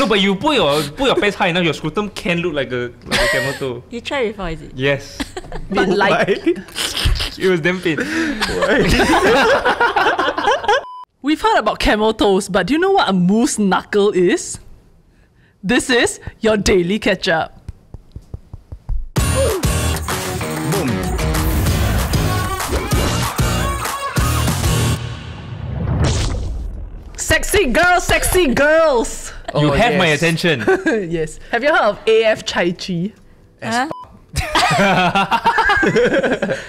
No, but you put your pants high enough, your scrotum can look like a camel toe. You tried before, is it? Yes. But like, It was damn pain. we've heard about camel toes, but do you know what a moose knuckle is? This is your daily ketchup. Sexy girls, sexy girls. You have my attention. Yes. Have you heard of AF Chai Chee? Huh?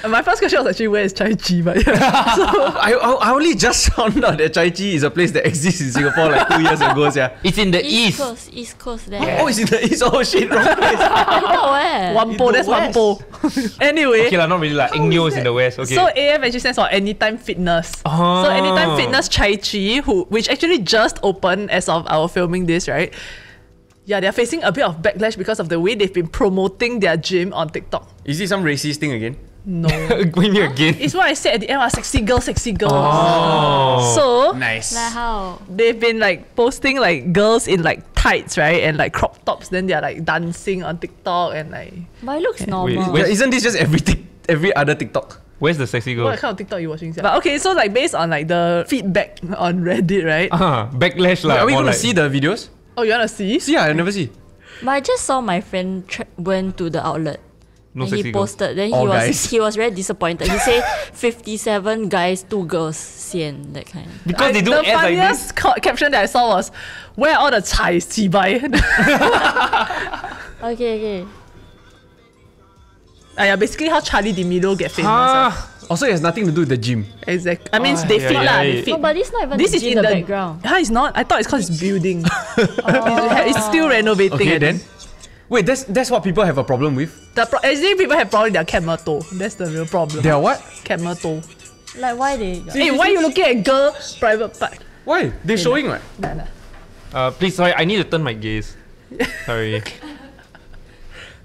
My first question was actually, where is Chai Chee? But yeah. So, I only just found out that Chai Chee is a place that exists in Singapore like 2 years ago. Yeah. It's in the east. East Coast there. Oh, it's in the east. Oh shit, wrong place. Where? Wampo, that's West. Wampo. Anyway. Okay, not really like Ingyo is in the west. Okay. So AF actually stands for Anytime Fitness. Oh. So Anytime Fitness Chai Chee, which actually just opened as of our filming this, right? Yeah, they're facing a bit of backlash because of the way they've been promoting their gym on TikTok. Is it some racist thing again? No. Going here again. It's what I said at the end, sexy girls, sexy girls. Oh. So Nice. Like how? they've been like posting like girls in like tights, right? And like crop tops, then they're like dancing on TikTok and like... But it looks normal. Wait. Yeah, isn't this just every other TikTok? Where's the sexy girl? What kind of TikTok are you watching? But okay, so like based on like the feedback on Reddit, right? Backlash lah. Are we more gonna like- see the videos? Oh, you wanna see? See, I never see. But I just saw my friend went to the outlet. No And sexy he girl. posted. Then All guys. he was very disappointed. He said 57 guys, 2 girls, sian, that kind. Because they do the ads like funniest this. caption that I saw was, where are all the chai bai? Okay. Yeah, basically how Charlie D'Amelio get famous. Also, it has nothing to do with the gym. Exactly. I mean, they yeah, fit yeah, lah. yeah. They fit. No, but this not even This the is gym, in the the background. It's not. I thought it's called it's building. It's still renovating. Okay, I then. think. Wait, that's what people have a problem with? Actually, people have problem with their camel toe. That's the real problem. They are what? Camel toe. Like why they... Hey, why you looking at girl private part? Why? They're showing, right? Nah. Please, sorry, I need to turn my gaze. Sorry.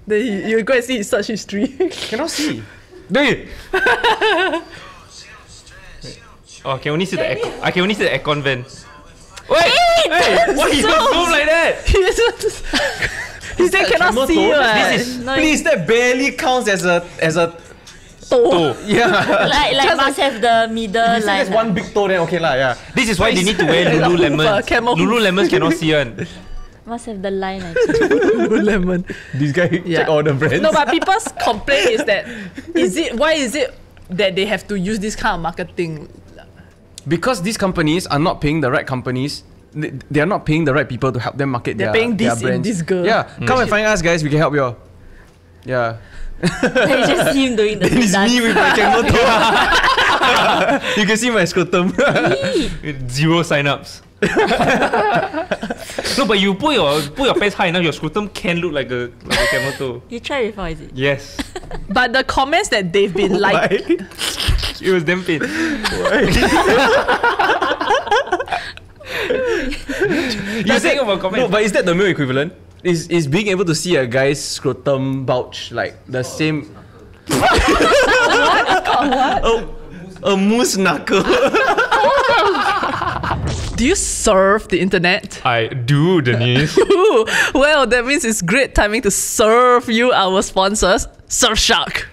Then you go and see his search history. Cannot see. Dude! Oh, I can only see the I can only see the aircon vent. Wait! Hey! Why you just move like that? He said cannot camel see toe? right? This is No, Please, that barely counts as a toe. yeah. like must have the middle If you say line. there's one big toe, then okay lah. Yeah. This is why they need to wear Camel Lululemon. hoof. Lululemons cannot see one. Must have the line actually. Lemon. This guy check all the brands. No, but people's complaint is that why is it that they have to use this kind of marketing? Because these companies are not paying the right companies. They are not paying the right people to help them market They're their paying their this in brands. this girl. Yeah, come and find us, guys. We can help you all. Yeah. It's just him doing the It's dance. me with my camel toe. You can see my scrotum. With 0 sign-ups. No, but you put your pants high enough, your scrotum can look like a camel toe. You tried before, is it? Yes. But the comments that they've been like, It was damn pain. You saying about comments? No, but is that the male equivalent? Is being able to see a guy's scrotum bulge like the same? What? A moose knuckle. do you surf the internet? I do, Denise. Ooh, well, that means it's great timing to serve you our sponsors, Surfshark.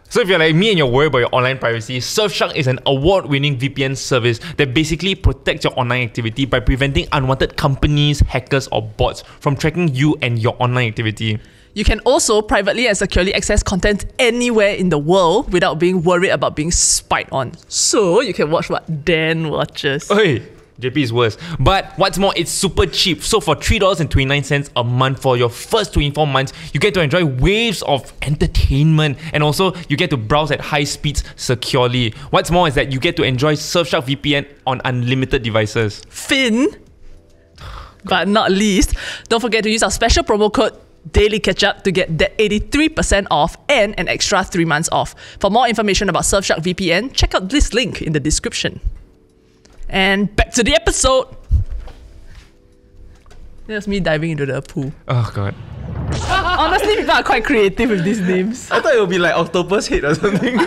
So if you're like me and you're worried about your online privacy, Surfshark is an award-winning VPN service that basically protects your online activity by preventing unwanted companies, hackers, or bots from tracking you and your online activity. You can also privately and securely access content anywhere in the world without being worried about being spied on. So you can watch what Dan watches. Hey, JP is worse. But what's more, it's super cheap. So for $3.29 a month for your first 24 months, you get to enjoy waves of entertainment, and also you get to browse at high speeds securely. What's more is that you get to enjoy Surfshark VPN on unlimited devices. Finn, but not least, don't forget to use our special promo code Daily Ketchup to get that 83% off and an extra 3 months off. For more information about Surfshark VPN, check out this link in the description. And back to the episode. There's me diving into the pool. Oh god. Honestly, people are quite creative with these names. I thought it would be like octopus head or something.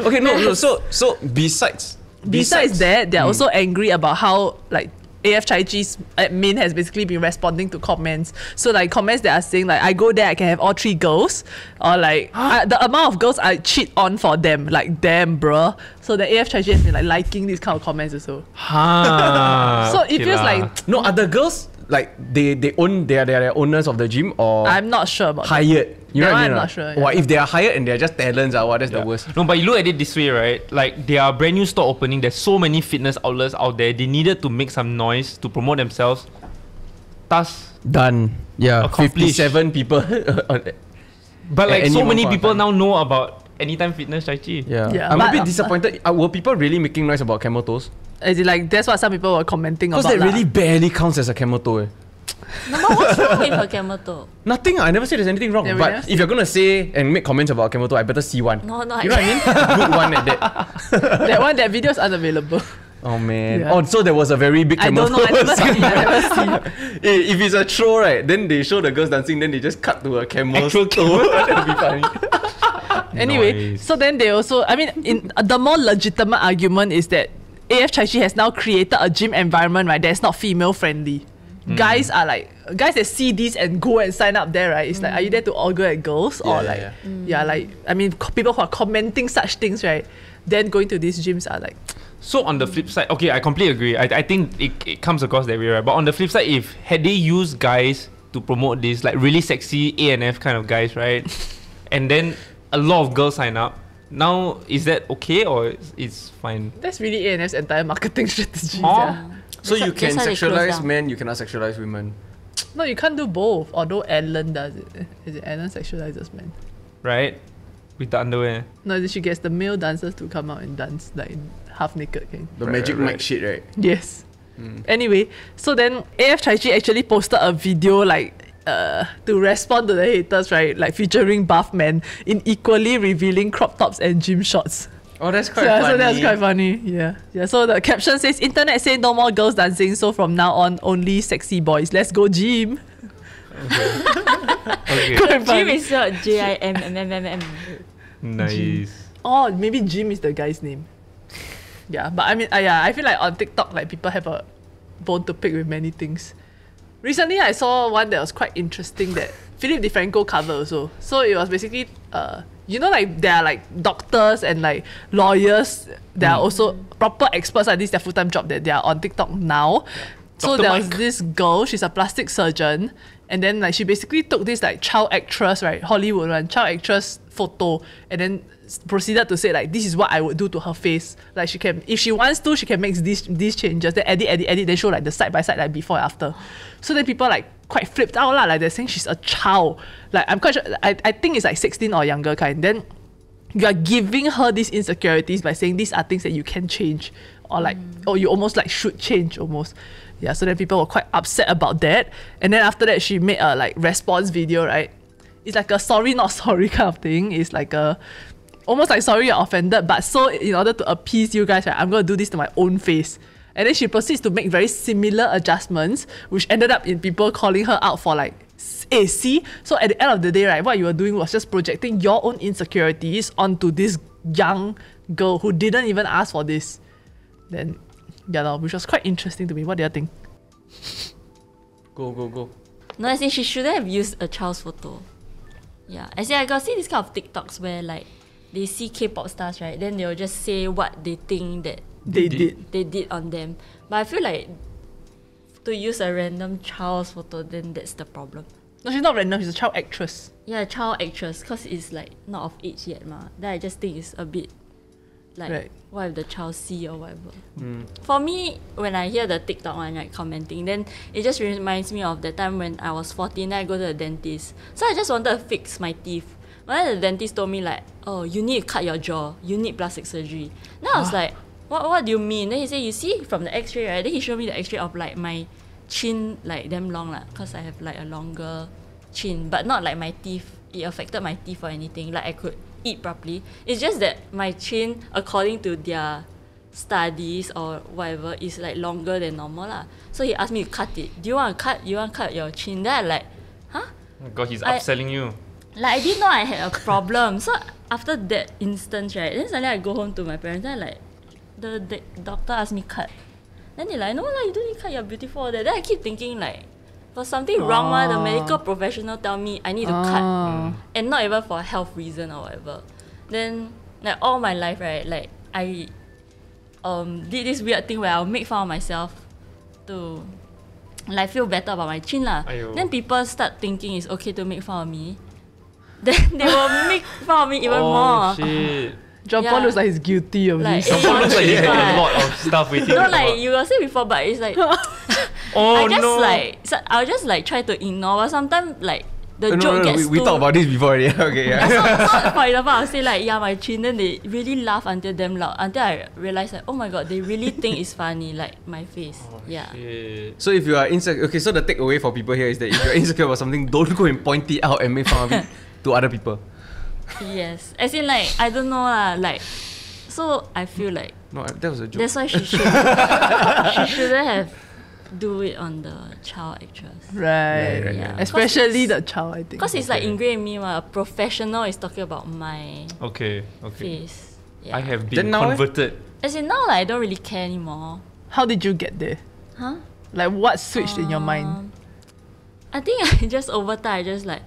Okay, no. So besides Besides that, they're also angry about how like AF Chai Chee's admin has basically been responding to comments. So like comments that are saying like, I go there, I can have all 3 girls, or like the amount of girls I cheat on for them, like damn bruh. So the AF Chai Chee has been like liking these kind of comments also. So it feels like No, are the girls like they own they are their owners of the gym, or I'm not sure about that. hired? You know That what I one mean? I'm or not sure, Or yeah. if they are hired and they are just talents, that's the worst. No, but you look at it this way, right? Like their brand new store opening, there's so many fitness outlets out there. They needed to make some noise to promote themselves. Thus, Done. Yeah, Accomplished. 57 people. but like At so any many one point people of now know about Anytime Fitness Chai Chee. Yeah, I'm a but- bit disappointed. Were people really making noise about camel toes? As in, like that's what some people were commenting about. Because that lah. really barely counts as a camel toe. No, but what's wrong with a camel toe? Nothing. I never said there's anything wrong. Yeah, we never but if you're gonna say and make comments about camel toe, I better see one. No, You know what I mean? A good one at that. that video is unavailable. Oh man. Yeah. Oh, so there was a very big I camel don't know. I toe. never see. I never see. If it's a troll, right, then they show the girls dancing, then they just cut to a camel's Actual toe. That'd be funny. Anyway, Nice. so then they also, I mean, in the more legitimate argument is that AF Chai Chee has now created a gym environment, right, that's not female friendly. Guys are like, guys that see this and go and sign up there, right? It's like, are you there to augur at girls? Or Yeah, like, yeah. like, I mean, people who are commenting such things, right? Then going to these gyms are like, So on the flip side, okay, I completely agree. I think it comes across that way, right? But on the flip side, if had they used guys to promote this, like really sexy ANF kind of guys, right? And then a lot of girls sign up. Now, is that okay or it's fine? that's really ANF's entire marketing strategy. Oh. Yeah. So That's you why- can that's why they close sexualize down. men, you cannot sexualize women. No, you can't do both. Although Ellen does it. Is it Ellen sexualizes men? Right? With the underwear. No, she gets the male dancers to come out and dance like half naked. Okay? The Right, magic right, mic right. shit, right? Yes. Anyway, so then AF Chai Chee actually posted a video like to respond to the haters, right? Like featuring buff men in equally revealing crop tops and gym shots. Oh, that's quite Yeah, funny. so that's quite funny. Yeah. Yeah. So the caption says, "Internet say no more girls dancing, so from now on only sexy boys. Let's go gym." Okay. Quite Gym funny. is not Jimm. Nice. Oh, maybe Jim is the guy's name. Yeah, but I mean, yeah, I feel like on TikTok, like people have a bone to pick with many things. Recently, I saw one that was quite interesting that Philip DeFranco covered also. So it was basically, you know, like there are like doctors and like lawyers. There are also proper experts. Like this is their full-time job that they are on TikTok now. So Dr. there was Mike. this girl. She's a plastic surgeon, and then like she basically took this like child actress, right, Hollywood one, child actress photo, and then proceeded to say like, this is what I would do to her face. Like she can, if she wants to, she can make these changes. Then edit. Then show like the side by side, like before and after. So then people like quite flipped out lah. Like they're saying she's a child. Like I'm quite sure. I think it's like 16 or younger kind. Then you are giving her these insecurities by saying these are things that you can change, or like, or you almost like should change almost. Yeah, so then people were quite upset about that. And then after that, she made a like response video, right? It's like a sorry, not sorry kind of thing. It's like a, almost like sorry you're offended, but so in order to appease you guys, right, I'm going to do this to my own face. And then she proceeds to make very similar adjustments, which ended up in people calling her out for like, hey, see? So at the end of the day, right, what you were doing was just projecting your own insecurities onto this young girl who didn't even ask for this. Then, yeah, no, which was quite interesting to me. What do you think? Go. No, I think she shouldn't have used a child's photo. Yeah, I I got see this kind of TikToks where like they see K-pop stars, right? Then they'll just say what they think that They did. they did on them. But I feel like to use a random child's photo, then that's the problem. No, she's not random. She's a child actress. Yeah, child actress, cause it's like not of age yet, ma. Then I just think it's a bit like, Right. what if the child see or whatever. For me, when I hear the TikTok one, like commenting, then it just reminds me of the time when I was 14, then I go to the dentist. So I just wanted to fix my teeth. But then the dentist told me like, oh, you need to cut your jaw, you need plastic surgery. Then I was like, what do you mean? Then he said, you see from the x-ray, right? Then he showed me the x-ray of like my chin like damn long lah, cause I have like a longer chin, but not like my teeth. It affected my teeth or anything. Like I could eat properly. It's just that my chin, according to their studies or whatever, is like longer than normal lah. So he asked me to cut it. Do you want to cut? You want to cut your chin? Then I like, huh? Oh God, he's I- upselling you. Like I didn't know I had a problem. So after that instance, right, then suddenly I go home to my parents and like, the doctor asked me cut. Then they're like, no lah, you don't need cut, you're beautiful. Then I keep thinking like, for something wrong, the medical professional tell me I need to cut, and not even for health reason or whatever. Then like all my life, right, like I did this weird thing where I'll make fun of myself to like feel better about my chin lah. Then people start thinking it's okay to make fun of me. Then they will make fun of me even more. Shit. John Paul looks like he's guilty of Like, this. Someone looks like he has a lot of stuff waiting. No, like you will say before, but it's like I'll just like try to ignore. But sometimes like the joke gets we too. talked about this before already. Okay, yeah. So, for example, I'll say like, yeah, my chin, then they really laugh until damn loud until I realize like, oh my god, they really think it's funny, like my face. Shit. So if you are insecure, okay, so the takeaway for people here is that if you're insecure about something, don't go and point it out and make fun of it to other people. Yes, as in like I don't know lah, like so I feel like No, that was a joke. that's why she shouldn't have do it on the child actress. Right. Yeah. Especially the child, I think. Because it's like ingrained in me, a professional is talking about my Okay. face. Yeah. I have Then been now, converted. As in now, like, I don't really care anymore. How did you get there? Huh? Like what switched in your mind? I think I just over time, I just like,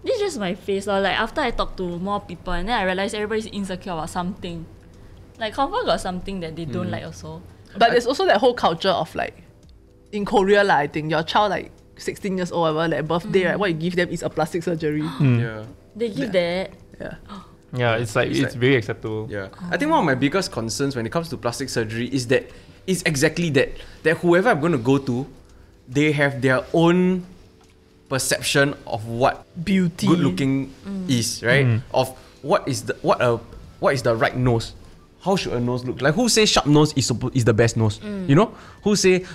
this is just my face. Or like after I talk to more people and then I realize everybody's insecure about something. Like confirm got something that they don't like also. But there's also that whole culture of like, in Korea lah, I think your child like 16 years old, whatever, like birthday, right? What you give them is a plastic surgery. Yeah. They give that. Yeah. Yeah, it's like it's very acceptable. Yeah. I think one of my biggest concerns when it comes to plastic surgery is that it's exactly that whoever I'm going to go to, they have their own perception of what Beauty. good looking is, right? Of what is the right nose. How should a nose look? Like who say sharp nose is the best nose? You know? Who say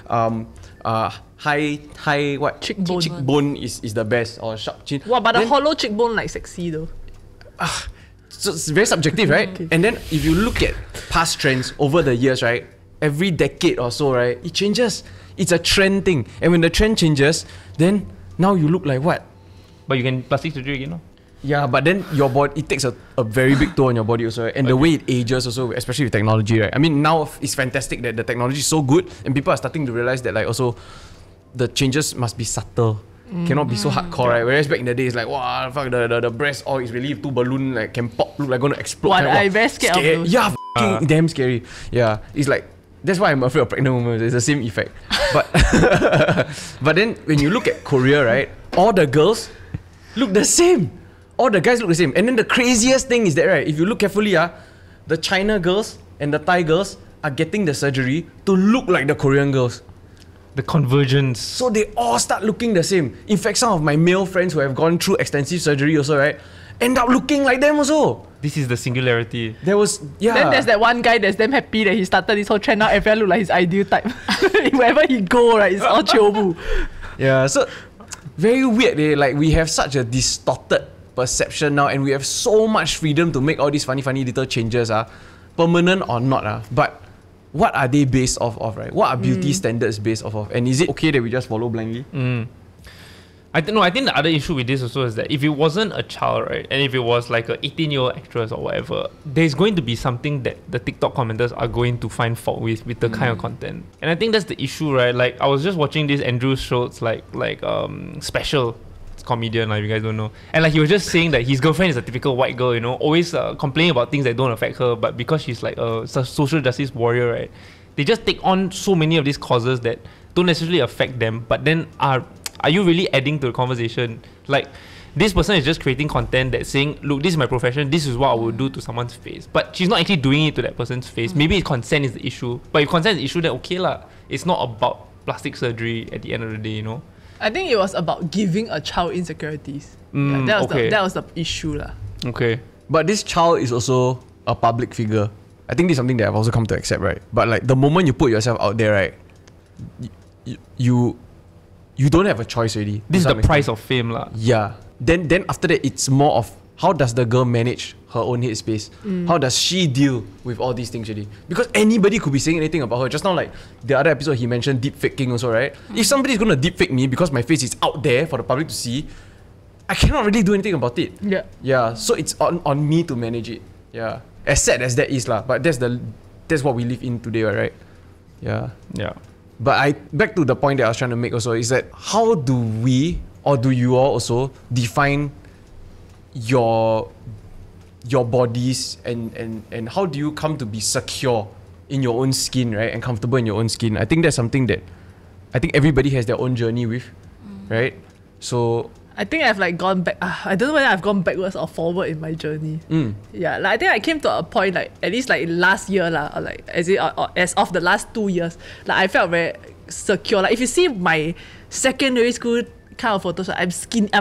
high what Cheekbone. cheekbone is the best, or sharp chin? Wow, but a Then- hollow cheekbone like sexy though. So it's very subjective, right? And then if you look at past trends over the years, right? Every decade or so, right? It changes. It's a trend thing. And when the trend changes, then now you look like what? But you can plastic surgery again, no? Yeah, but then your body, it takes a very big toll on your body also, right? And the way it ages also, especially with technology, right? I mean, now it's fantastic that the technology is so good and people are starting to realize that like also the changes must be subtle. Cannot be so hardcore, right? Whereas back in the day, it's like, wow, fuck, the breast oil is really too balloon, like can pop, look like gonna explode. What, Like, I very scared of those. Yeah, f***ing damn scary. Yeah, it's like, that's why I'm afraid of pregnant women. It's the same effect. But but then when you look at Korea, right, all the girls look the same. All the guys look the same. And then the craziest thing is that, right, if you look carefully, the China girls and the Thai girls are getting the surgery to look like the Korean girls. The convergence. So they all start looking the same. In fact, some of my male friends who have gone through extensive surgery also, right, end up looking like them also. This is the singularity. There was, yeah. Then there's that one guy that's damn happy that he started this whole trend. Now everyone look like his ideal type. Wherever he go, right, it's all chobu. Yeah, so very weird. Like we have such a distorted perception now, and we have so much freedom to make all these funny little changes, permanent or not, but what are they based off of, right? What are beauty standards based off of? And is it okay that we just follow blindly? I think the other issue with this also is that if it wasn't a child, right, and if it was like a 18-year-old actress or whatever, there's going to be something that the TikTok commenters are going to find fault with the kind of content. And I think that's the issue, right? Like I was just watching this Andrew Schultz like special comedian, like you guys don't know, and like he was just saying that his girlfriend is a typical white girl, you know, always complaining about things that don't affect her, but because she's like a social justice warrior, right, they just take on so many of these causes that don't necessarily affect them, but then are you really adding to the conversation? Like this person is just creating content that's saying, look, this is my profession, this is what I would do to someone's face, but she's not actually doing it to that person's face. Maybe consent is the issue, but if consent is the issue, then okay lah, it's not about plastic surgery at the end of the day, you know. I think it was about giving a child insecurities. That was the issue lah. Okay. But this child is also a public figure. I think this is something that I've also come to accept, right? But like the moment you put yourself out there, right, you don't have a choice already. This is the price of fame lah. Yeah. Then after that, it's more of how does the girl manage her own headspace? How does she deal with all these things already? Because anybody could be saying anything about her. Just now, like the other episode, he mentioned deep faking also, right? If somebody's gonna deep fake me because my face is out there for the public to see, I cannot really do anything about it. Yeah. Yeah. So it's on me to manage it. Yeah. As sad as that is lah, but that's what we live in today, right? Yeah. Yeah. But back to the point that I was trying to make also is that how do we or do you all also define your bodies and how do you come to be secure in your own skin, right? And comfortable in your own skin? I think that's something that I think everybody has their own journey with, right? So I think I've like gone back. I don't know whether I've gone backwards or forward in my journey. Yeah, like I think I came to a point like at least like last year or like as of the last 2 years, like I felt very secure. Like if you see my secondary school kind of photos, I'm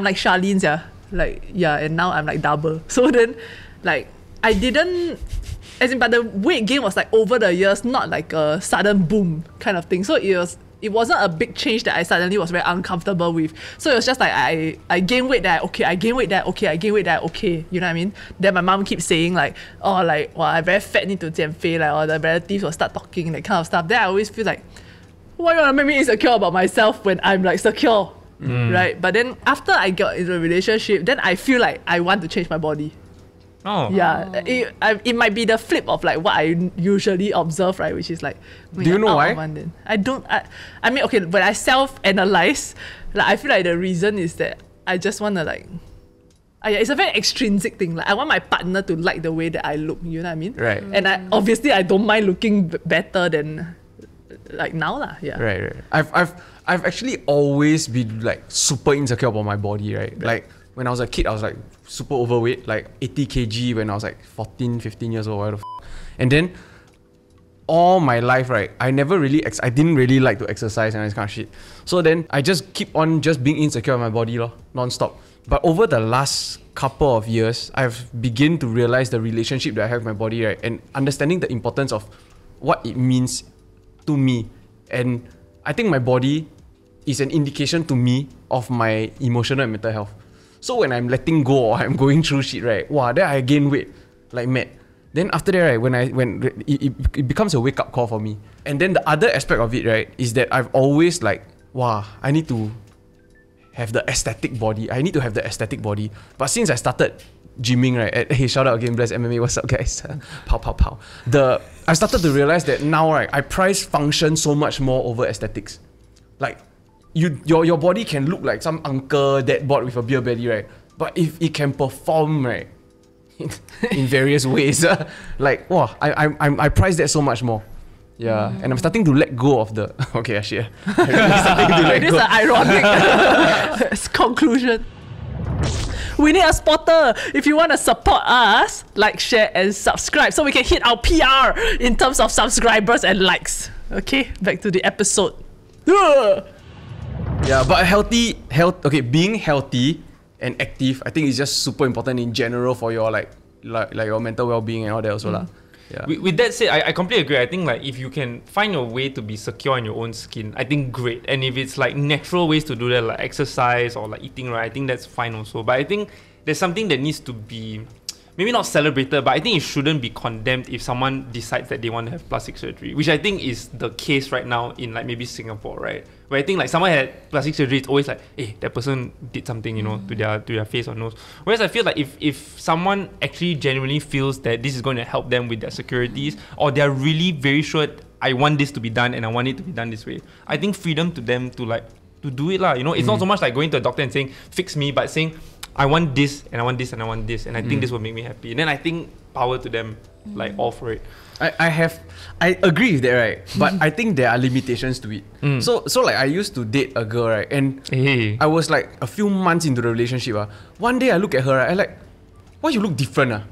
like Charlene's, yeah. Like yeah, and now I'm like double. So then, like I didn't. But the weight gain was like over the years, not like a sudden boom kind of thing. So it wasn't a big change that I suddenly was very uncomfortable with. So it was just like I gain weight that okay, I gain weight that okay, I gain weight that okay. You know what I mean? Then my mom keeps saying like, oh like, well, I'm very fat, need to 减肥, like, or the relatives will start talking, that kind of stuff. Then I always feel like, why you wanna make me insecure about myself when I'm like secure? Right? But then after I got into a relationship, then I feel like I want to change my body. Oh. Yeah, it might be the flip of like what I usually observe, right? Which is like, do you know why? I mean, okay, when I self-analyze, like I feel like the reason is that I just want to like, it's a very extrinsic thing. Like I want my partner to like the way that I look. You know what I mean? Right. And obviously I don't mind looking better than like now lah. Yeah. Right. I've actually always been like super insecure about my body, right? Like when I was a kid, I was like super overweight, like 80 kg when I was like 14, 15 years old, whatever the f. And then all my life, right, I didn't really like to exercise and this kind of shit. So then I just keep on just being insecure with my body non-stop. But over the last couple of years, I've begun to realize the relationship that I have with my body, right? And understanding the importance of what it means to me. And I think my body is an indication to me of my emotional and mental health. So when I'm letting go or I'm going through shit, right, then I gain weight like mad. Then after that, right, when it becomes a wake up call for me. And then the other aspect of it, right, is that I've always like, I need to have the aesthetic body. But since I started gymming, right, hey, shout out again, Bless MMA, what's up guys? Pow. I started to realize that now, right, I prize function so much more over aesthetics. Like, your body can look like some uncle dad bod with a beer belly, right? But if it can perform, right, in various ways, like I prize that so much more. Yeah, and I'm starting to let go of the shit. It is an ironic conclusion. We need a spotter. If you want to support us, like, share, and subscribe so we can hit our PR in terms of subscribers and likes. Okay, back to the episode. Yeah, but being healthy and active, I think is just super important in general for your like your mental well-being and all that also lah. Yeah. With that said, I completely agree. I think like if you can find a way to be secure in your own skin, I think great. And if it's like natural ways to do that, like exercise or like eating right, I think that's fine also. But I think there's something that needs to be maybe not celebrated, but I think it shouldn't be condemned if someone decides that they want to have plastic surgery, which I think is the case right now in like maybe Singapore, right? Where I think like someone had plastic surgery, it's always like, hey, that person did something, you know, to their face or nose. Whereas I feel like if someone actually genuinely feels that this is going to help them with their securities, or they're really very sure, I want this to be done and I want it to be done this way, I think freedom to them to do it lah. You know, it's not so much like going to a doctor and saying, fix me, but saying, I want this and I want this and I want this and I think this will make me happy. And then I think power to them, like all for it. I agree with that, right? But I think there are limitations to it. So like I used to date a girl, right? And I was like a few months into the relationship. One day I look at her, right? I like, why you look different?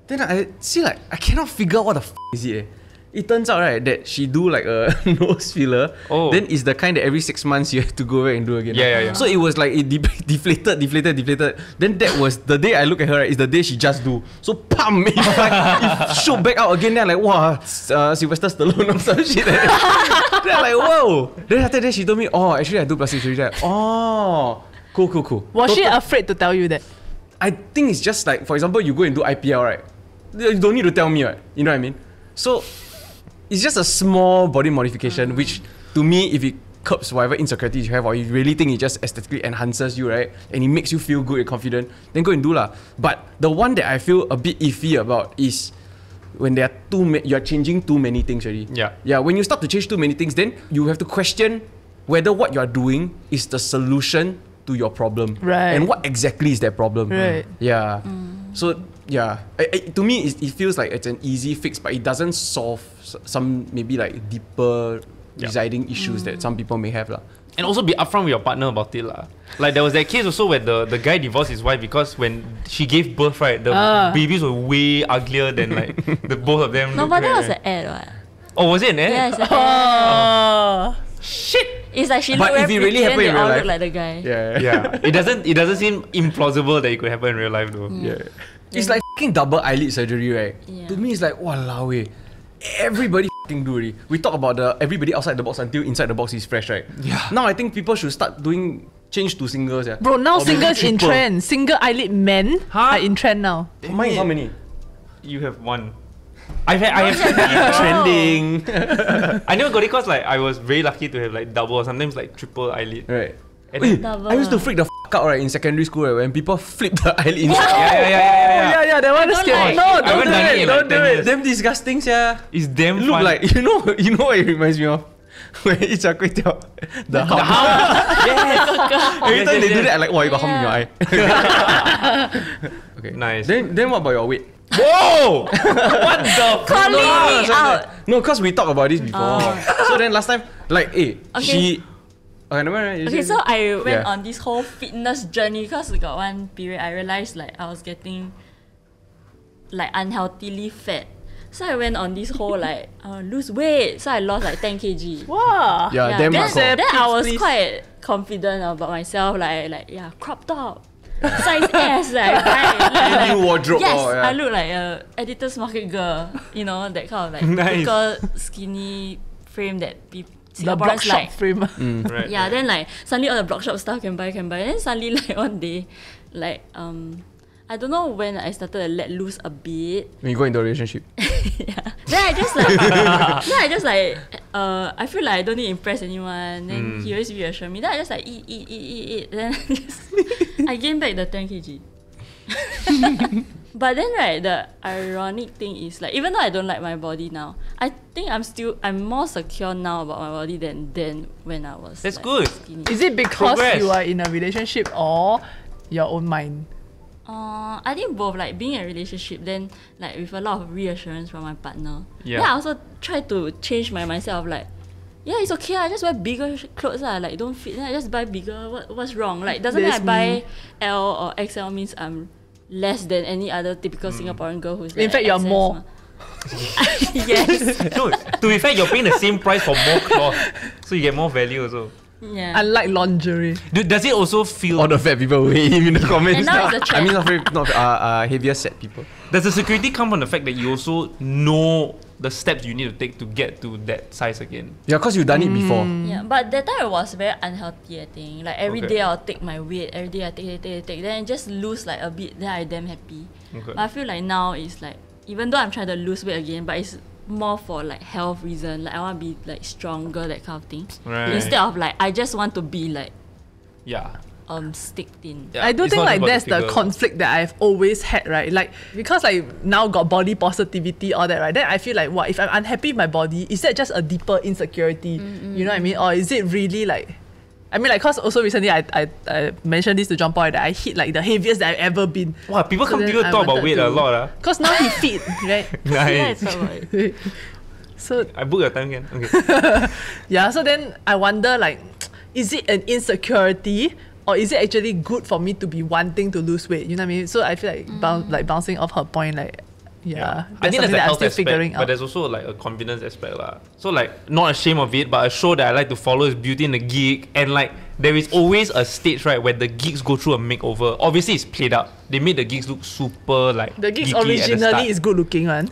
Then I see like I cannot figure out what the is it. It turns out, right, that she do like a nose filler. Then it's the kind that every 6 months you have to go back and do again. Yeah. So it was like it deflated. Then that was the day I look at her, right, is the day she just do. So pam, it shoot back out again. Then I'm like, wow, Sylvester Stallone or some shit. Then I'm like, whoa. Then after that she told me, actually I do plastic surgery. Like, cool. Was she afraid to tell you that? I think it's just like, for example, you go and do IPL, right? You don't need to tell me, right? You know what I mean? So it's just a small body modification, which to me, if it curbs whatever insecurities you have, or you really think it just aesthetically enhances you, right, and it makes you feel good and confident, then go and do lah. But the one that I feel a bit iffy about is when there are you're changing too many things already. Yeah. Yeah, when you start to change too many things, then you have to question whether what you're doing is the solution to your problem. Right. And what exactly is that problem. Right. Yeah. So, yeah. To me, it feels like it's an easy fix, but it doesn't solve some maybe like deeper residing issues that some people may have. And also be upfront with your partner about it. Like there was that case also where the guy divorced his wife because when she gave birth, right, the babies were way uglier than like the both of them. No, but that was an ad, what? Oh, was it an ad? Yeah, it's an ad. Oh. Shit! It's like she But looked if it very really pretty and happened they in real all life- look like the guy. Yeah. Yeah. It doesn't seem implausible that it could happen in real life though. Yeah. It's like fucking double eyelid surgery, right? Yeah. To me, it's like, walao eh. Everybody fucking do already. We talk about everybody outside the box until inside the box is fresh, right? Yeah. Now I think people should start change to singles, yeah. Bro, now Or maybe singles in triple. trend. Single eyelid men Huh? are in trend now. Mine is how many? You have one. I have Trending. I never got it because like I was very lucky to have like double or sometimes like triple eyelid. Right. And Wait, Double. I used to freak the out right in secondary school, right, when people flip the eyelid inside. Yeah. That one is don't scary. like- No, I don't haven't do done it it. in Don't like do 10 it. years. Damn disgusting, yeah. It's damn Look fun. like you know what it reminds me of? When it's a kway teow, the hum. Every time they do that, I'm like, wow, you got hum in your eye. Okay. Nice. Then what about your weight? Whoa! What the Calling me out. No, because we talked about this before. So then last time, like, Okay. she. Okay, never mind. Okay, so I went Yeah. on this whole fitness journey because we got one period I realized like I was getting like unhealthily fat. So I went on this whole like lose weight. So I lost like 10 kg. Wow. Yeah, damn then, hardcore. then I was Please. quite confident about myself. Like crop top, size S. Like, New wardrobe. yes, oh, yeah. I look like a editor's market girl. You know, that kind of like Nice. typical skinny frame that people. The block Singaporeans shop like. frame. Right. Yeah, then like suddenly all the blog shop stuff can buy. Then suddenly like one day, like I don't know when I started to let loose a bit. When you go into a relationship. Yeah. Then I just like I feel like I don't need to impress anyone. Then he always reassure me. Then I just like eat. Then I gained back the 10 kg. But then right, the ironic thing is like even though I don't like my body now, I think I'm more secure now about my body than when I was. That's like, good. Skinny. Is it because Progress. you are in a relationship or your own mind? I think both, like being in a relationship, then like with a lot of reassurance from my partner. Yeah. Then I also try to change my mindset of like, yeah, it's okay. I just wear bigger clothes. Like don't fit. Then I just buy bigger. What's wrong? Like doesn't mean I That's buy L or XL means I'm less than any other typical Singaporean girl who's In like fact, you're XS more. mah. Yes. No, to be fair, you're paying the same price for more cloth, so you get more value also. Yeah. Unlike lingerie. Does it also feel? All the fat people will hate him in the comments. And now it's a I trend. mean, not heavier set people. Does the security come from the fact that you also know the steps you need to take to get to that size again? Yeah, because you've done it before. Yeah, but that time it was very unhealthy, I think. Like every Okay. day I'll take my weight, every day I take. Then I just lose like a bit, then I damn happy. Okay. But I feel like now it's like, even though I'm trying to lose weight again, but it's more for like health reason. Like I want to be like stronger, that kind of thing. Right. Instead of like, I just want to be like Yeah. sticked in. Yeah, I do it's think not like about that's the figure. conflict that I've always had, right? Like because like now got body positivity, all that, right? Then I feel like what if I'm unhappy with my body? Is that just a deeper insecurity? You know what I mean? Or is it really like? I mean, like, cause also recently I mentioned this to John Paul that I hit like the heaviest that I've ever been. Wow, people come to then you I talk about wanted weight a to- lot. Cause now he fit, right? Yeah, Nice. it's about it. So I book your time again. Okay. yeah, so then I wonder like, is it an insecurity? Or is it actually good for me to be wanting to lose weight? You know what I mean? So I feel like bouncing off her point, like, yeah, I think that's something a that I'm health still aspect, figuring but out. there's also like a confidence aspect lah. So like not ashamed of it, but a show that I like to follow is Beauty and the Geek, and like there is always a stage right where the geeks go through a makeover. Obviously it's played up. They made the geeks look super like The geeks geeky at the start. originally is good looking one.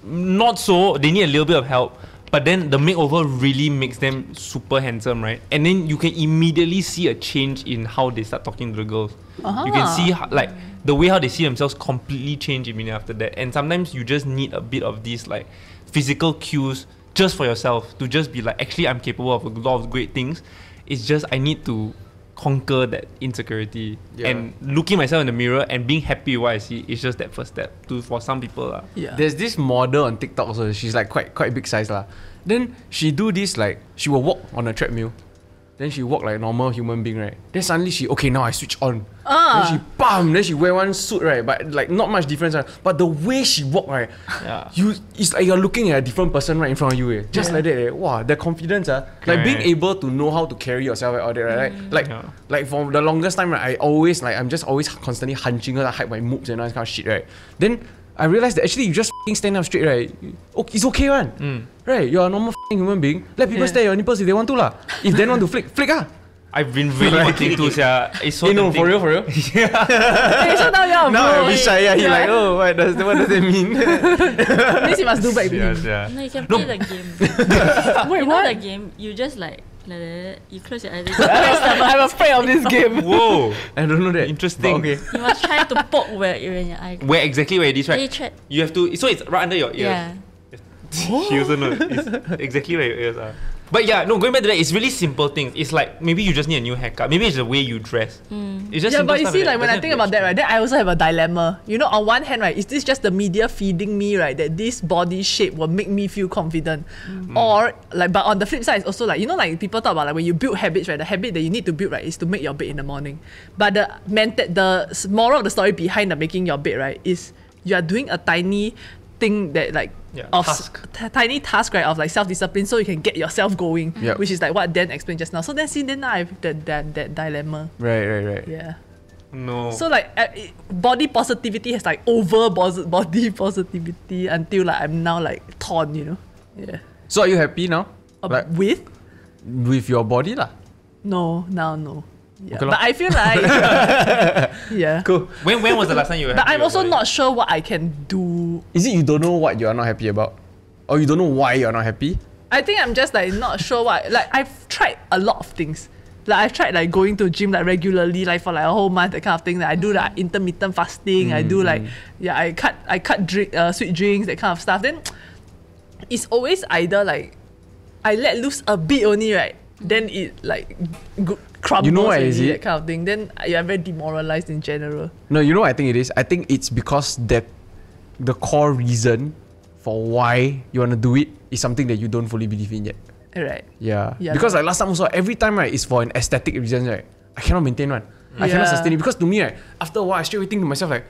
Not so. They need a little bit of help. But then the makeover really makes them super handsome, right? And then you can immediately see a change in how they start talking to the girls. You can see like the way how they see themselves completely change immediately after that. And sometimes you just need a bit of these like physical cues just for yourself to just be like, actually I'm capable of a lot of great things. It's just I need to conquer that insecurity. Yeah. And looking myself in the mirror and being happy with what I see is just that first step for some people. Yeah. There's this model on TikTok also. She's like quite big size lah. Then she do this like she will walk on a treadmill. Then she walk like a normal human being, right? Then suddenly now I switch on. Then she wear one suit, right? But like not much difference, right? But the way she walk, right? Yeah. It's like you're looking at a different person right in front of you, eh? Just like that, eh? Wow, the confidence, like being able to know how to carry yourself, all that, right? Like for the longest time, right? I'm just always constantly hunching her, I hide my moves and all that kind of shit, right? Then I realized that actually you just stand up straight, right? It's okay, one. Right? You're a normal human being. Let people stare at your nipples if they want to, lah. If they want to flick, ah. I've been really wanting to, It's so no, for real? Hey, so now Now I'm shy, yeah. He like, oh, what does that mean? Means you must do back to him. No, you can play the game. Wait, you what? know the game? You just like that. You close your eyes. I'm afraid of this game. Whoa. I don't know that. Interesting. But okay. You must try to poke where you're in your eye. Where exactly where it is, right? Hey, try- You have to. So it's right under your ears. Yeah. She also knows. It's exactly where your ears are. But yeah, no, going back to that, it's really simple things. It's like maybe you just need a new haircut. Maybe it's the way you dress. It's just Yeah, simple but you stuff see, that like when I doesn't think have to about that, be right, then I also have a dilemma. You know, on one hand, right, is this just the media feeding me, right, that this body shape will make me feel confident? Or, like, but on the flip side, it's also like, you know, like people talk about like when you build habits, right, the habit that you need to build, right, is to make your bed in the morning. But the moral of the story behind the making your bed, right, is you are doing a tiny thing that like tiny task, right, of like self-discipline so you can get yourself going, which is like what Dan explained just now. So then now I have that dilemma. Right. Yeah. No. So like body positivity has like over body positivity until like I'm now like torn, you know. Yeah. So are you happy now? Like, with your body lah? No, now no. Yeah. Okay, but I feel like yeah. Cool. When was the last time you were But happy I'm also about it? not sure what I can do. Is it you don't know what you are not happy about? Or you don't know why you're not happy? I think I'm just like not sure what, like I've tried a lot of things. Like I've tried like going to gym like regularly, like for like a whole month, that kind of thing. Like I do like intermittent fasting. I do like I cut sweet drinks, that kind of stuff. Then it's always either like I let loose a bit only, right? Then it like crumbles. You know what is it? That kind of thing. Then you're very demoralized in general. No, you know what I think it is? I think it's because that the core reason for why you want to do it is something that you don't fully believe in yet. Right. Yeah. Because like last time also, every time, right, it's for an aesthetic reason, right? I cannot maintain one. I cannot sustain it. Because to me, right, after a while, I straight away think to myself like,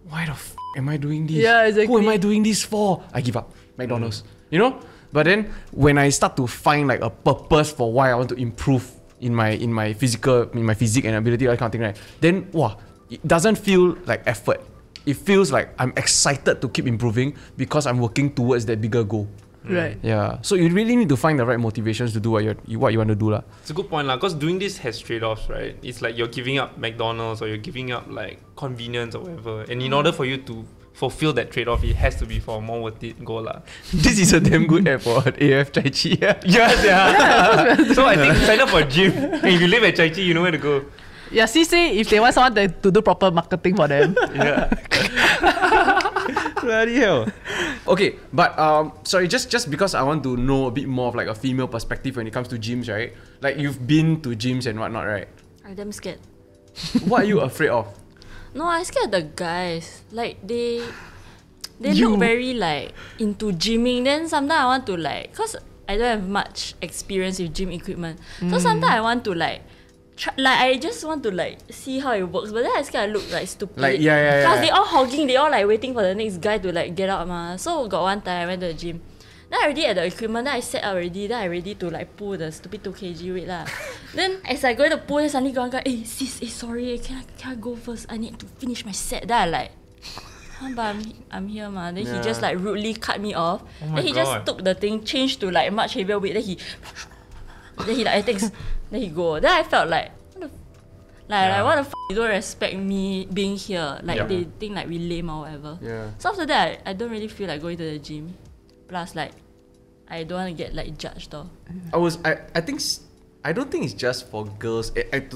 why the am I doing this? Yeah, exactly. Who am I doing this for? I give up. McDonald's. You know? But then when I start to find like a purpose for why I want to improve in my physique and ability, that kind of thing, right? Then it doesn't feel like effort. It feels like I'm excited to keep improving because I'm working towards that bigger goal. Right. Yeah. So you really need to find the right motivations to do what you want to do lah. It's a good point lah, because doing this has trade-offs, right? It's like you're giving up McDonald's or you're giving up like convenience or whatever. And in order for you to fulfill that trade-off, it has to be for a more worth it goal lah. This is a damn good app for AF Chai Chee. Yes, yeah. So I think sign up for a gym. And if you live at Chai Chee, you know where to go. Yeah, say if they want someone to do proper marketing for them. Yeah. Bloody hell. Okay, but sorry, just because I want to know a bit more of like a female perspective when it comes to gyms, right? Like you've been to gyms and whatnot, right? I'm damn scared. What are you afraid of? No, I scared the guys. Like they look very like into gymming. Then sometimes I want to like, cause I don't have much experience with gym equipment. So sometimes I want to like I just want to like see how it works, but then I scared I look like stupid. Like yeah. Cause they all hogging, they all like waiting for the next guy to like get out ma. So got one time I went to the gym. Then I already at the equipment, then I set up already, then I ready to like pull the stupid 2 kg weight lah. Then as I go to pull, then suddenly got one guy, hey sis, sorry, can I go first? I need to finish my set. Then I like, but I'm here ma. Then he just like rudely cut me off. Then he just took the thing, changed to like much heavier weight. Then he like thanks. Then he go. Then I felt like, what the f*** you don't respect me being here. Like they think like we lame or whatever. Yeah. So after that, I don't really feel like going to the gym. Plus like, I don't want to get like judged though. I don't think it's just for girls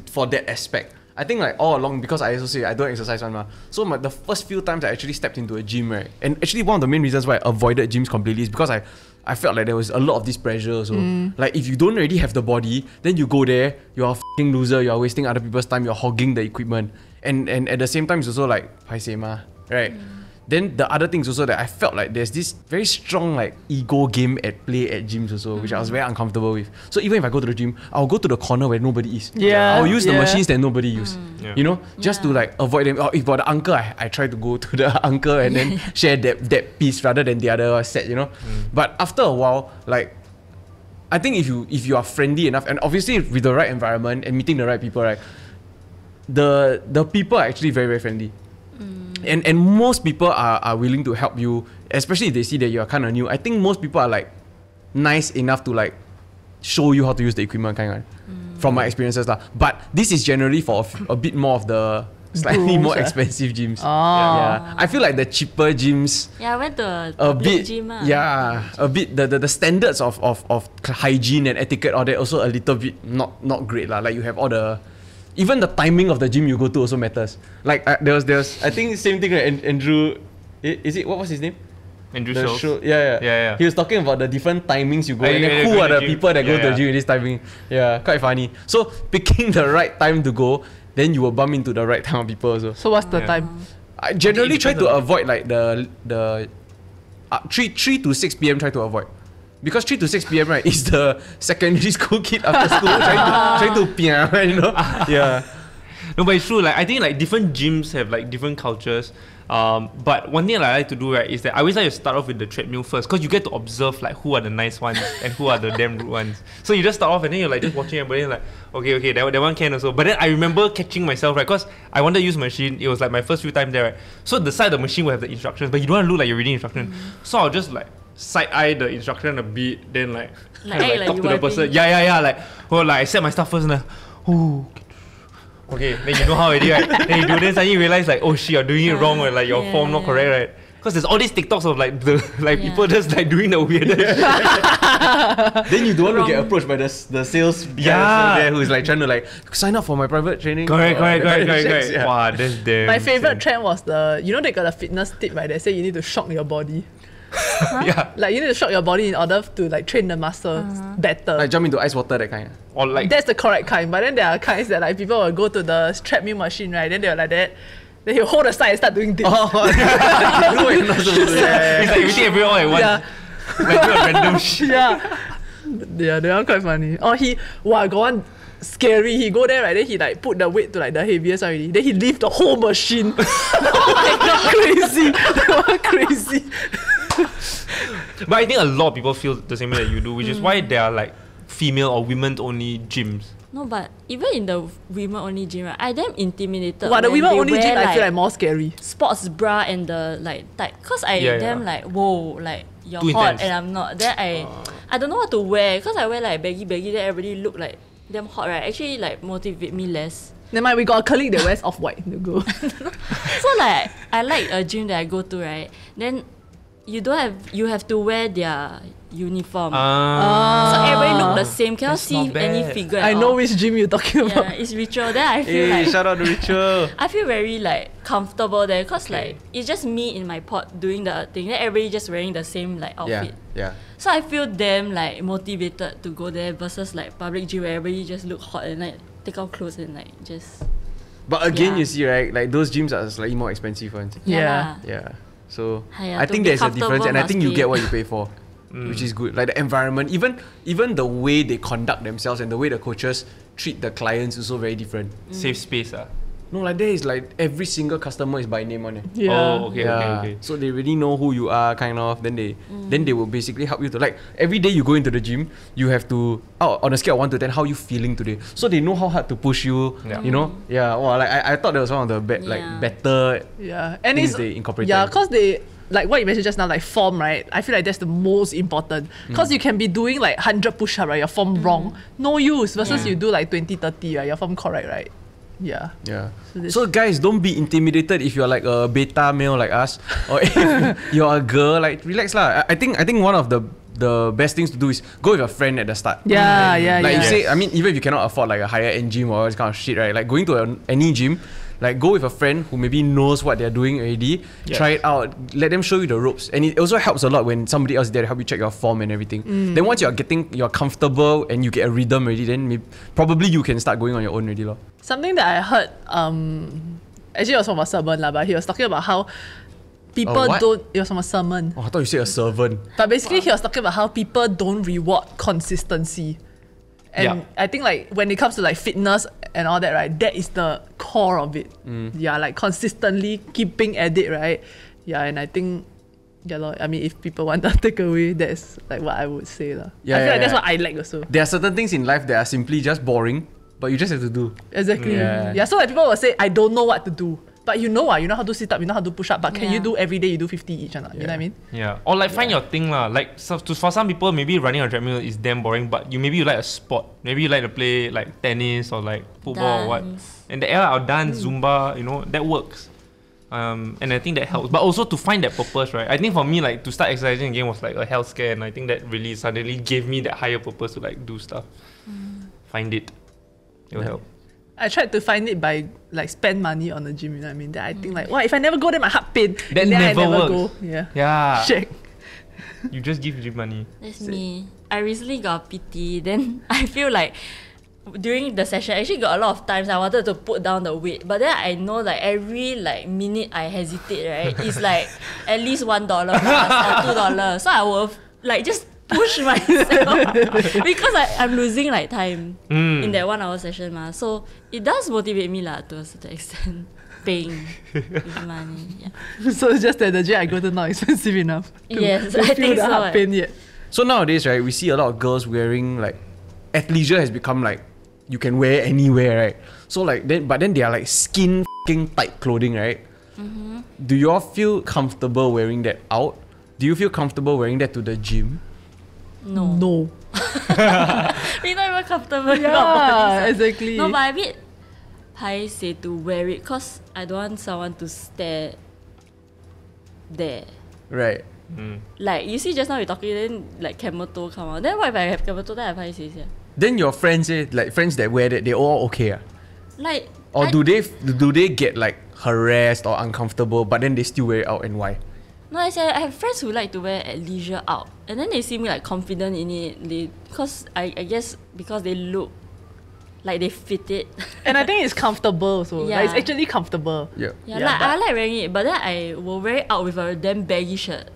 for that aspect. I think like all along, because I associate, I don't exercise one ma. So the first few times I actually stepped into a gym, right? And actually one of the main reasons why I avoided gyms completely is because I felt like there was a lot of this pressure. So like if you don't already have the body, then you go there, you are king loser. You're wasting other people's time. You're hogging the equipment, and at the same time, it's also like paiseh ma, right? Then the other things also that I felt like there's this very strong like ego game at play at gyms also, which I was very uncomfortable with. So even if I go to the gym, I'll go to the corner where nobody is. Yeah. I'll use the machines that nobody use. Yeah. You know, just to like avoid them. Or if got the uncle, I try to go to the uncle and then share that piece rather than the other set. You know, but after a while, like I think if you are friendly enough, and obviously with the right environment and meeting the right people, right, the people are actually very, very friendly. And most people are willing to help you, especially if they see that you are kind of new. I think most people are like nice enough to like show you how to use the equipment kind of, from my experiences lah. But this is generally for a bit more of the slightly more expensive gyms. Yeah, I feel like the cheaper gyms. Yeah, I went to a bit gym. Yeah, a bit the standards of hygiene and etiquette all that also a little bit not great lah. Like you have all the. Even the timing of the gym you go to also matters. Like there was I think same thing like Andrew, is it, what was his name? Andrew Schultz. Yeah. He was talking about the different timings you go and then who are the people that go to the gym in this timing. Yeah, quite funny. So picking the right time to go, then you will bump into the right time of people also. So what's the time? I generally try to avoid like the 3 to 6 p.m. try to avoid. Because 3 to 6 p.m. right is the secondary school kid after school trying to pia, you know? Yeah. No, but it's true. Like I think like different gyms have like different cultures. But one thing I like to do right is that I always like to start off with the treadmill first, because you get to observe like who are the nice ones and who are the damn rude ones. So you just start off and then you're like just watching everybody and like okay that one can also. But then I remember catching myself right, because I wanted to use machine. It was like my first few times there right. So the side of the machine will have the instructions, but you don't want to look like you're reading instructions. So I'll just like side eye the instruction a bit, then like talk to the person. Yeah. Like I set my stuff first and like, oh. Okay, then you know how already, right? Then you do this and you realize like, oh shit, you're doing it wrong, or like your form not correct, right? Because there's all these TikToks of like people just like doing the weirdest shit. Then you don't want to get approached by the sales guy there who's like trying to like sign up for my private training. Correct. Yeah. Wow, that's damn. My favorite trend was they got a fitness tip, right? They say you need to shock your body. Yeah. Like you need to shock your body in order to like train the muscles better. Like jump into ice water, that kind. Or like that's the correct kind. But then there are kinds that like people will go to the treadmill machine, right? Then they're like that. Then he'll hold the side and start doing this. You know what you're not supposed to do. it's like everything everyone at once. Yeah. Like do a random shit. Yeah, they are quite funny. Or got one scary. He go there, right? Then he like put the weight to like the heaviest already. Then he lift the whole machine. Oh my god, crazy. But I think a lot of people feel the same way that you do, which is why there are like female or women only gyms. No, but even in the women only gym, right, I damn intimidated. But the when women they only gym, wear, I feel like more scary. Sports bra and the like tight, cause I damn like whoa, like you're Too hot intense. and I'm not. Then I don't know what to wear, cause I wear like baggy. Then everybody look like damn hot, right? Actually, like motivate me less. Never mind, we got a colleague that wears off-white to go. So like I like a gym that I go to, right? Then you have to wear their uniform. So everybody look the same. Cannot see any figure at I know all. which gym you're talking about. Yeah, it's ritual. Then I feel like shout out to Ritual. I feel very like comfortable there, cause like it's just me in my pod doing the thing. Then everybody just wearing the same like outfit. Yeah. So I feel damn like motivated to go there versus like public gym where everybody just look hot and like take off clothes and like just. But again, you see, right? Like those gyms are slightly more expensive ones. Yeah. Yeah. So Hiya, I to think be there's a difference, and I think you comfortable get what must you pay for, which is good. Like the environment, even the way they conduct themselves and the way the coaches treat the clients is also very different. Safe space. No, like there is like every single customer is by name on it. Yeah. Oh, okay. So they really know who you are, kind of. Then they will basically help you to like every day you go into the gym, you have to on a scale of 1 to 10, how you feeling today? So they know how hard to push you. Yeah. You know. Yeah. Well, like I thought that was one of the better. Yeah, and things it's they incorporated. Yeah, cause they like what you mentioned just now, like form, right? I feel like that's the most important. Cause you can be doing like 100 push-up, right? Your form wrong, no use. Versus you do like 20, 30, right? Your form correct, right? Yeah. So guys, don't be intimidated if you're like a beta male like us, or if you're a girl. Like relax lah. I think one of the best things to do is go with a friend at the start. Yeah. Like you say, I mean, even if you cannot afford like a higher end gym or all this kind of shit, right? Like going to any gym, Like go with a friend who maybe knows what they're doing already. Yeah. Try it out. Let them show you the ropes. And it also helps a lot when somebody else is there to help you check your form and everything. Then once you're comfortable and you get a rhythm already, then probably you can start going on your own already. Lor. Something that I heard, actually it was from a sermon lah, but he was talking about how people it was from a sermon. Oh, I thought you said a servant. But basically he was talking about how people don't reward consistency. And I think like when it comes to like fitness and all that, right, that is the core of it. Yeah, like consistently keeping at it, right? Yeah, and I think, I mean, if people want to take away, that's like what I would say. I feel like that's what I like also. There are certain things in life that are simply just boring, but you just have to do. Exactly. Yeah, so like people will say, I don't know what to do. But you know how to sit up, you know how to push up, but can you do every day, you do 50 each or not? You know what I mean? Yeah. Or like find your thing lah. Like for some people, maybe running on a treadmill is damn boring, but maybe you like a sport. Maybe you like to play like tennis or like football or what. And or dance, Zumba, that works. And I think that helps. But also to find that purpose, right? I think for me, like to start exercising again was like a health scare, and I think that really suddenly gave me that higher purpose to like do stuff. Find it. It will help. I tried to find it by like spend money on the gym, you know what I mean? Then I think like, if I never go, then my heart pain. That then never I never works. go. Yeah. Yeah. Shit. You just give gym money. That's me. I recently got a PT, then I feel like during the session, I actually got a lot of times I wanted to put down the weight, but then I know like every like minute I hesitate, right, it's like at least $1 plus or $2. So I will like just push myself because I'm losing like time in that 1 hour session ma. So it does motivate me lah to a certain extent. Paying with money. Yeah. So it's just that the gym I go to not expensive enough to, yes, to I feel think the so. heart pain yet. So nowadays, right, we see a lot of girls wearing like athleisure has become like you can wear anywhere, right? So like but then they are like skin tight clothing, right? Do you all feel comfortable wearing that out? Do you feel comfortable wearing that to the gym? No. We're not even comfortable. Yeah, exactly. No, but I bit paiseh to wear it because I don't want someone to stare there. Right. Like you see just now we're talking, then like camel toe come out. Then what if I have camel toe? Then I paiseh. Yeah. Then your friends like friends that wear that, they all okay? Like Or do they get like harassed or uncomfortable, but then they still wear it out, and why? No, I have friends who like to wear at leisure out, and then they see me like confident in it. Because I guess because they look like they fit it. And I think it's comfortable, so Yeah. like, it's actually comfortable. Yeah. Yeah, Yeah, like but- I like wearing it, but then I will wear it out with a damn baggy shirt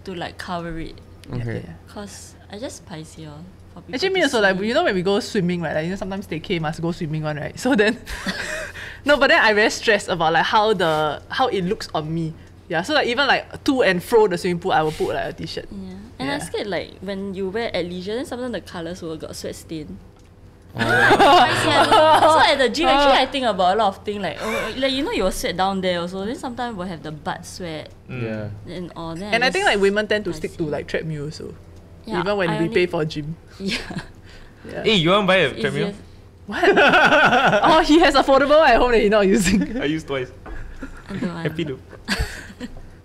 to like cover it. Okay. Yeah. Cause I just paiseh all. For people Actually, me to also, like, see. you know, when we go swimming, right? Like, sometimes TDK must go swimming one, right? So then, no, but then I very stressed about like how it looks on me. Yeah, so like even like to and fro the swimming pool, I will put like a t-shirt. Yeah. And I'm scared like when you wear at leisure, then sometimes the colours will got sweat stain. So at the gym, actually I think about a lot of things like you will sweat down there also. Then sometimes we'll have the butt sweat Yeah. and all that. And I think like women tend to stick to like treadmill also. Yeah, Even when I we only- pay for gym. Yeah. Yeah. Hey, you want to buy a It's treadmill? easier. What? Oh, he has affordable at home that he's not using. I used twice. I don't want. Happy to.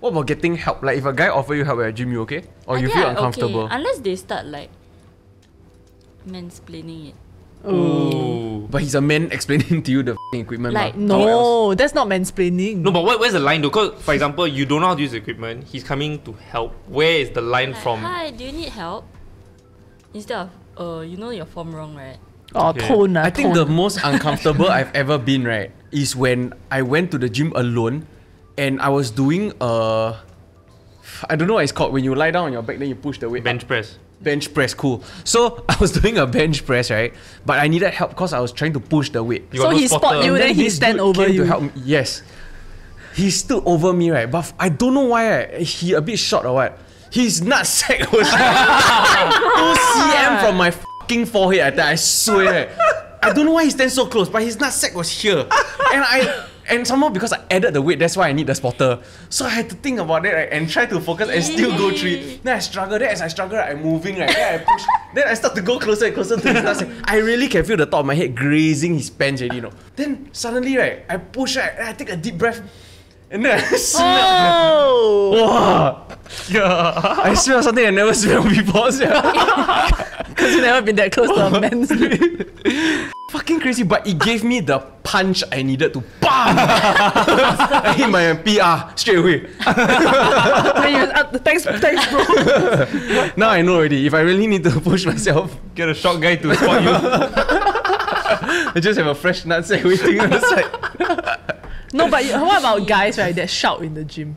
What about getting help? Like if a guy offer you help at a gym, you okay? Or I you think feel I'm uncomfortable? Okay, unless they start like mansplaining it. Ooh. But he's a man explaining to you the f***ing equipment. Like, mah. How else? No, that's not mansplaining. No, but where's the line though? Because, for example, you don't know how to use the equipment. He's coming to help. Where is the line Like, from? hi, do you need help? Instead of you know your form wrong, right? Oh, Okay. tone. I think the tone. most uncomfortable I've ever been, right, is when I went to the gym alone and I was doing I don't know what it's called, when you lie down on your back then you push the weight up. Bench press. Bench press, cool. So I was doing a bench press, right? But I needed help because I was trying to push the weight. You So got no he spot spotter. you, And then he this stand dude over came you. to help me. Yes. He stood over me, right? But I don't know why, right? He a bit short or what. His nutsack was 2 cm from my fucking forehead. I swear. I don't know why he stands so close, but his nutsack was here. And somehow because I added the weight, that's why I need the spotter. So I had to think about that, right, and try to focus and still go through it. Then I struggle. Then as I struggle, right, I'm moving, right? Then I push. Then I start to go closer and closer to his nutsack. I really can feel the top of my head grazing his pants already, you know. Then suddenly, right, I push, right, and I take a deep breath. And then I smell. Oh! Wow. Yeah. I smell something I never smelled before. Because you've never been that close to a man's. fucking crazy, but it gave me the punch I needed to BAM! I hit my PR straight away. Thanks, bro. Now I know already. If I really need to push myself, Get a short guy to spot you. I just have a fresh nutsack waiting on the side. No, but what about guys, right, that shout in the gym?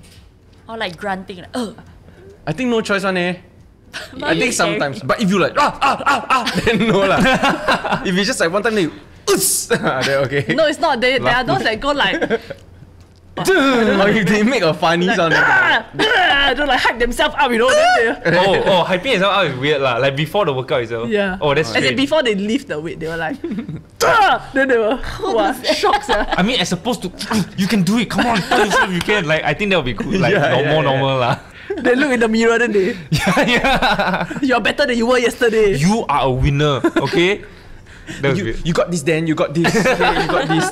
Or like grunting, like, ugh. I think no choice one eh. I think Scary. sometimes. But if you like then no lah. If you just like one time then you then okay. No, it's not. There are those that go like, Or if they make a funny sound. they like hype themselves up, you know. Then Hyping yourself out is weird lah. Like before the workout itself. yeah. Oh, that's As in strange. before they lift the weight, they were like, then they were shocked. I mean, as opposed to you can do it. Come on, tell yourself you can. Like I think that would be cool. Like more normal lah. They look in the mirror, then they, Yeah. you're better than you were yesterday. You are a winner. Okay. That was weird. You got this, Dan. You got this. Okay, you got this.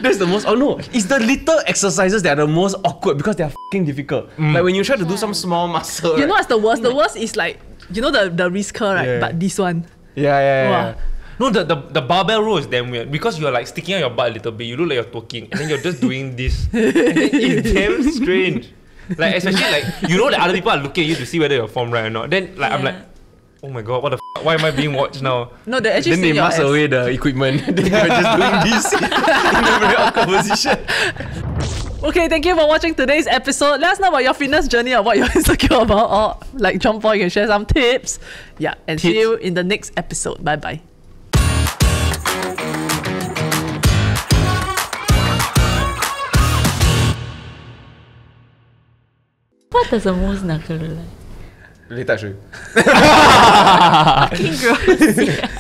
That's the most. Oh no, it's the little exercises that are the most awkward because they are fucking difficult. Like when you try to do some small muscle. You right? know what's the worst? The worst is like, you know the wrist curl, right? Yeah. But this one. Yeah. Wow. No, the barbell row is damn weird because you're like sticking out your butt a little bit. You look like you're twerking, and then you're just doing this. It's damn strange. Like especially like you know that other people are looking at you to see whether you're form right or not. Then like I'm like, oh my god, what the why am I being watched now? No, they actually Then they see your mask ass. away the equipment. Then you're just doing this in a very awkward position. Okay, thank you for watching today's episode. Let us know about your fitness journey or what you're insecure about, or like John Paul, you can share some tips. Yeah, and see you in the next episode. Bye bye. What does a moose knuckle look like? Later I show you. Fucking gross.